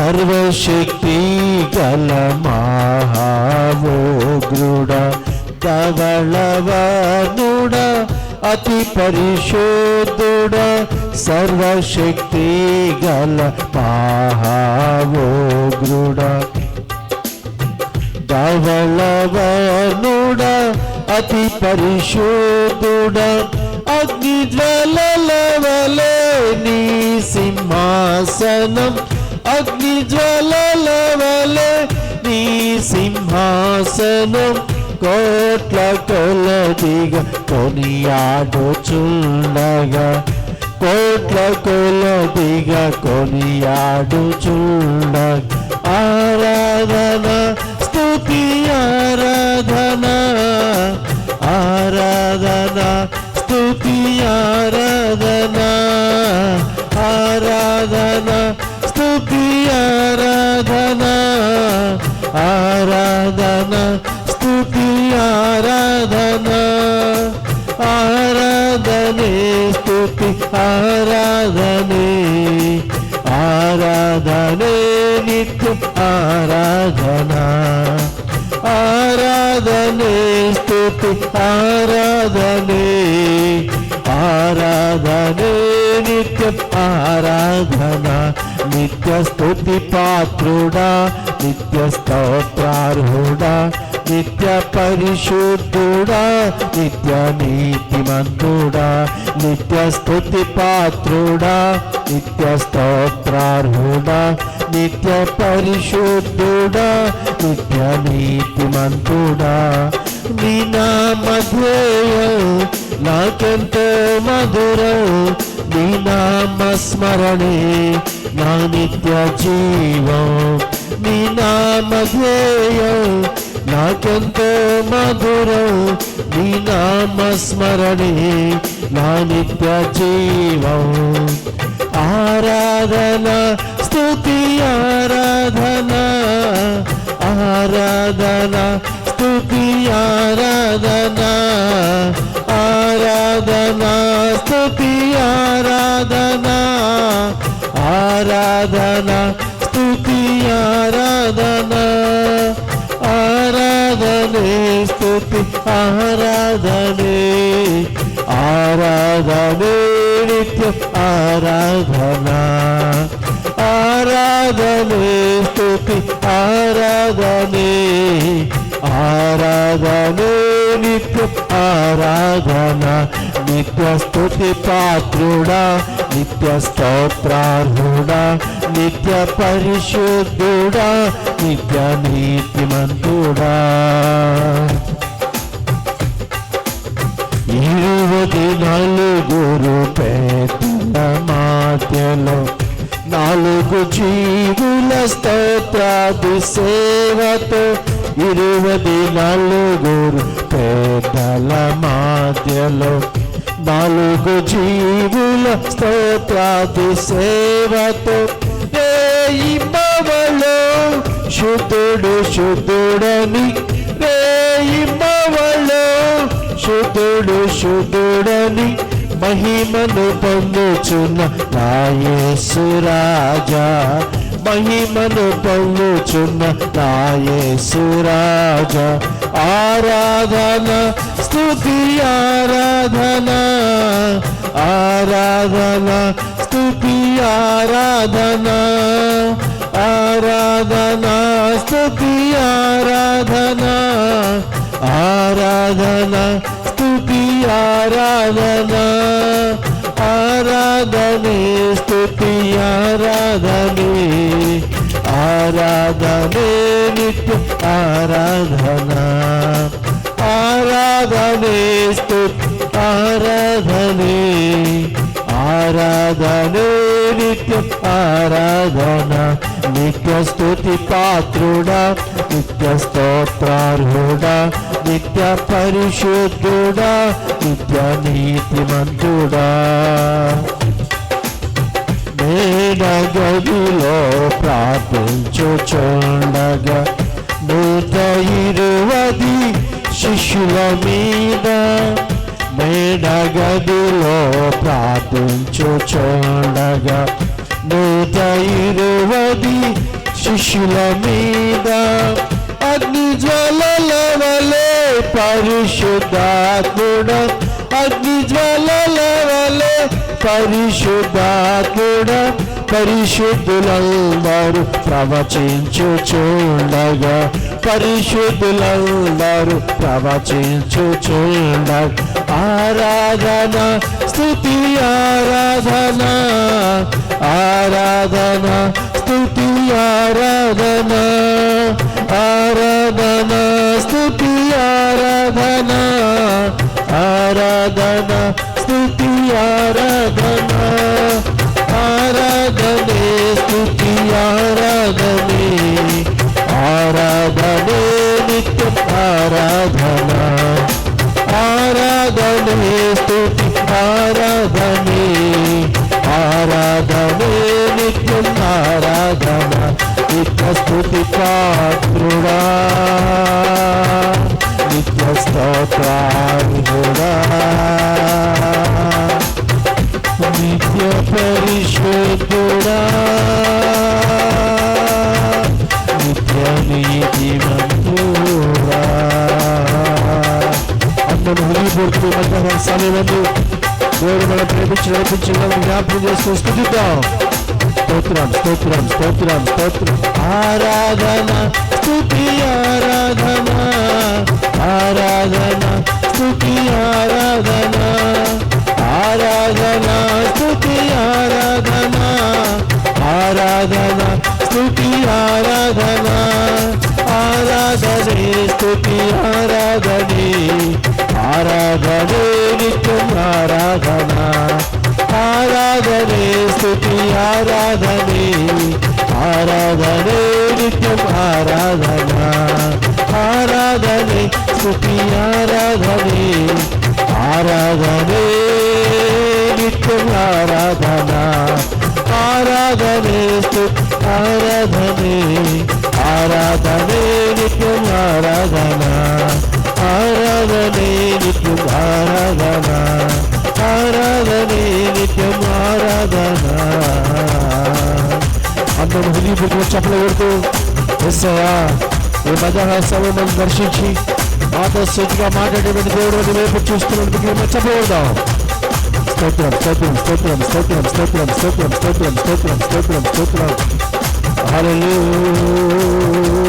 సర్వశక్తి గల మహావోగ్రుడ ధవళవర్ణుడ అతి పరిశుద్ధుడ సర్వశక్తి గల మహావోగ్రుడ ధవళవర్ణుడ అతి పరిశుద్ధుడ అగ్నిజ్వాలల వలె నీ సింహాసనం అగ్నిజ్వాలల వలె నీ సింహాసనం కోట్ల కొలదిగా కొనియాడుచుండగా కోట్ల కొలదిగా కొనియాడుచుండగా ఆరాధన స్తుతి ఆరాధన ఆరాధన స్తుతి ఆరాధన ఆరాధన స్తుతి ఆరాధన ఆరాధన స్తుతి ఆరాధన ఆరాధనే స్తుతి ఆరాధనే ఆరాధనే నిత్య ఆరాధన ఆరాధనే స్తుతి ఆరాధనే ఆరాధనే నిత్య ఆరాధన నిత్య స్తుతి పాత్రుడా నిత్య స్తోత్రార్హుడా నిత్య పరిశుద్ధుడా నిత్య నీతిమంతుడా నిత్య స్తుతి పాత్రుడా నిత్య స్తోత్రార్హుడా నిత్య పరిశుద్ధుడా నిత్య నీతిమంతుడా నీ నామధేయం నాకెంతో మధురం నీ నామస్మరణే నా నిత్య జీవం నీ నామధేయం నాకెంతో మధురం నీ నామస్మరణే నా నిత్య జీవం ఆరాధన స్తుతి ఆరాధన ఆరాధన స్తుతి ఆరాధన ఆరాధన స్తుతి ఆరాధన ఆరాధన స్తుతి ఆరాధన ఆరాధనే స్తుతి ఆరాధనే ఆరాధనే నిత్య ఆరాధన ఆరాధనే స్తుతి ఆరాధనే ఆరాధనే నిత్య ఆరాధన నిత్య స్తుతి పాత్రుడా నిత్య స్తోత్రార్హుడా నిత్య పరిశుద్ధుడా నిత్య నీతిమంతుడా 24 పెద్దల మధ్యలో 4 జీవుల స్తోత్రాది సేవతో 24 పెద్దల మధ్యలో 4 జీవుల స్తోత్రాది సేవతో రేయిమవలో శుద్ధుడు శుద్ధుడని రేయిమవలో శుద్ధుడు శుద్ధుడని మహిమను పొందుచున్న నా యేసు రాజా మహిమను పొందుచున్న నా యేసు రాజా ఆరాధన స్తుతి ఆరాధన ఆరాధన స్తుతి ఆరాధన ఆరాధన స్తుతి ఆరాధన ఆరాధన స్తుతి ఆరాధన ఆరాధనే స్తుతి ఆరాధనే ఆరాధనే నిత్య ఆరాధన ఆరాధనే స్తుతి ఆరాధనే ఆరాధనే నిత్య ఆరాధన నిత్య స్తుతి పాత్రుడా నిత్య స్తోత్రార్హుడా నిత్య పరిశుద్ధుడా నిత్య నీతిమంతుడా మేడ గదిలో ప్రార్థించుచుండగా 120 శిష్యుల మీద మేడ గదిలో ప్రార్థించుచుండగా 120 శిష్యుల మీద అగ్ని జ్వాలల వలె పరిశుద్ధాత్ముడా, అగ్ని జ్వాలల వలె పరిశుద్ధాత్ముడా, పరిశుద్ధులందరూ ప్రవచించుచుండగా, పరిశుద్ధులందరూ ప్రవచించుచుండగా, ఆరాధన స్తుతి ఆరాధన, ఆరాధన స్తుతి ఆరాధన, ఆరాధన స్తుతి ఆరాధన, ఆరాధన స్తుతి ఆరాధన, ఆరాధనే స్తుతి ఆరాధనే, ఆరాధనే నిత్యం ఆరాధన, ఆరాధనే స్తుతి ఆరాధనే, ఆరాధనే నిత్యం ఆరాధన, నిత్య స్తుతి పాత్రుడా, నిత్య స్తోత్రార్హుడా, నిత్య పరిశుద్ధుడా, నిత్య నీతిమంతుడా. అందరూ హృదయపూర్వక మధ్యాహ్న సమయంలో దేవుడు మనం ప్రేమించి నడిపించడం జ్ఞాపకం చేస్తూ స్తుతిద్దాం. స్తోత్రం స్తోత్రం స్తోత్రం స్తోత్రం. ఆరాధన స్తుతి ఆరాధన, ఆరాధన స్తుతి ఆరాధన, ఆరాధన స్తుతి ఆరాధన, ఆరాధన స్తుతి ఆరాధన, ఆరాధనే స్తుతి ఆరాధనే, ఆరాధనే నిత్యం ఆరాధన, ఆరాధనే స్తుతి ఆరాధనే, ఆరాధనే నిత్యం ఆరాధన, ఆరాధనే స్తుతి ఆరాధనే, ఆరాధనే నిత్యం ఆరాధన, ఆరాధనే స్తుతి ఆరాధనే, ఆరాధనే నిత్యం ఆరాధన, ఆరాధనే నిత్యం ఆరాధన, ఆరాధనే నిత్యం ఆరాధన. అందరూ హృదయపూర్వక చప్పట్లు కొడుతూ యేసయ్యా ఈ మధ్యాహ్న సమయం దర్శించి మాతో సూటిగా మాట్లాడేటువంటి దేవుడు వైపు చూస్తున్నందుకు చెప్పకూడదాం. స్తోత్రం స్తోత్రం స్తోత్రం స్తోత్రం స్తోత్రం స్తోత్రం స్తోత్రం స్తోత్రం స్తోత్రం స్తోత్రం. హల్లెలూయా.